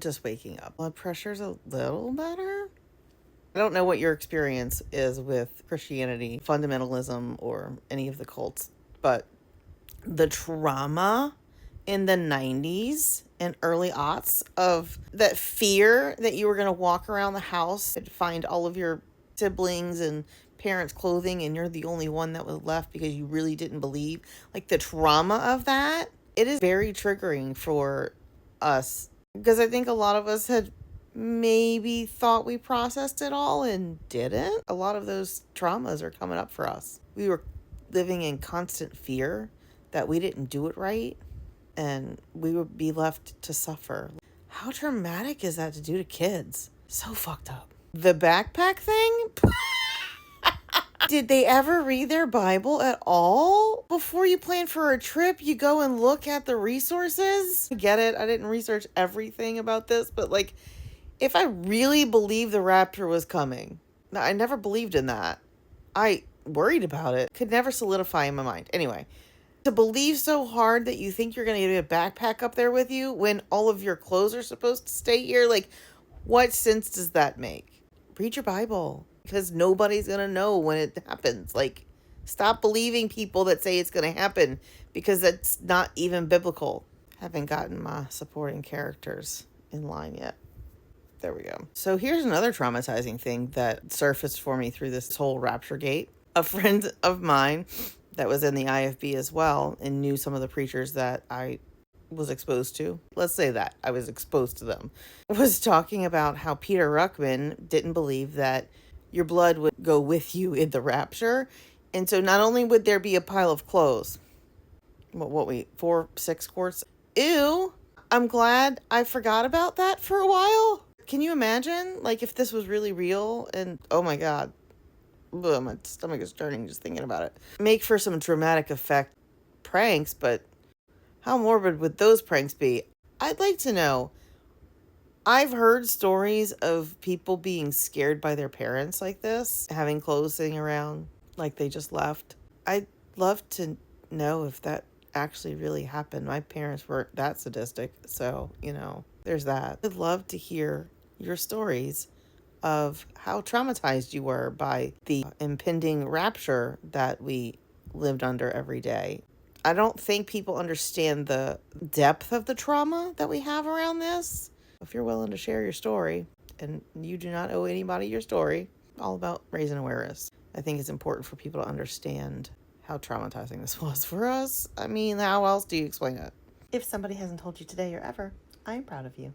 just waking up. Blood pressure's a little better. I don't know what your experience is with Christianity, fundamentalism, or any of the cults, but the trauma in the 90s and early aughts of that fear that you were going to walk around the house and find all of your siblings and parents' clothing and you're the only one that was left because you really didn't believe. Like the trauma of that, it is very triggering for us because I think a lot of us had maybe thought we processed it all and didn't. A lot of those traumas are coming up for us. We were living in constant fear that we didn't do it right and we would be left to suffer. How traumatic is that to do to kids? So fucked up. The backpack thing? Did they ever read their Bible at all? Before you plan for a trip, you go and look at the resources? I get it. I didn't research everything about this, but like, if I really believed the rapture was coming, I never believed in that. I worried about it. Could never solidify in my mind. Anyway, to believe so hard that you think you're going to get a backpack up there with you when all of your clothes are supposed to stay here, like, what sense does that make? Read your Bible, because nobody's going to know when it happens. Like, stop believing people that say it's going to happen, because that's not even biblical. Haven't gotten my supporting characters in line yet. There we go. So here's another traumatizing thing that surfaced for me through this whole Rapture gate. A friend of mine that was in the IFB as well and knew some of the preachers that I was exposed to. Let's say that I was exposed to them. Was talking about how Peter Ruckman didn't believe that your blood would go with you in the rapture. And so not only would there be a pile of clothes, 6 quarts? Ew. I'm glad I forgot about that for a while. Can you imagine, like, if this was really real and, oh my God, ugh, my stomach is turning just thinking about it. Make for some dramatic effect pranks, but how morbid would those pranks be? I'd like to know. I've heard stories of people being scared by their parents like this, having clothes sitting around like they just left. I'd love to know if that actually really happened. My parents weren't that sadistic, so, there's that. I'd love to hear your stories of how traumatized you were by the impending rapture that we lived under every day. I don't think people understand the depth of the trauma that we have around this. If you're willing to share your story, and you do not owe anybody your story, all about raising awareness. I think it's important for people to understand how traumatizing this was for us. I mean, how else do you explain it? If somebody hasn't told you today or ever, I'm proud of you.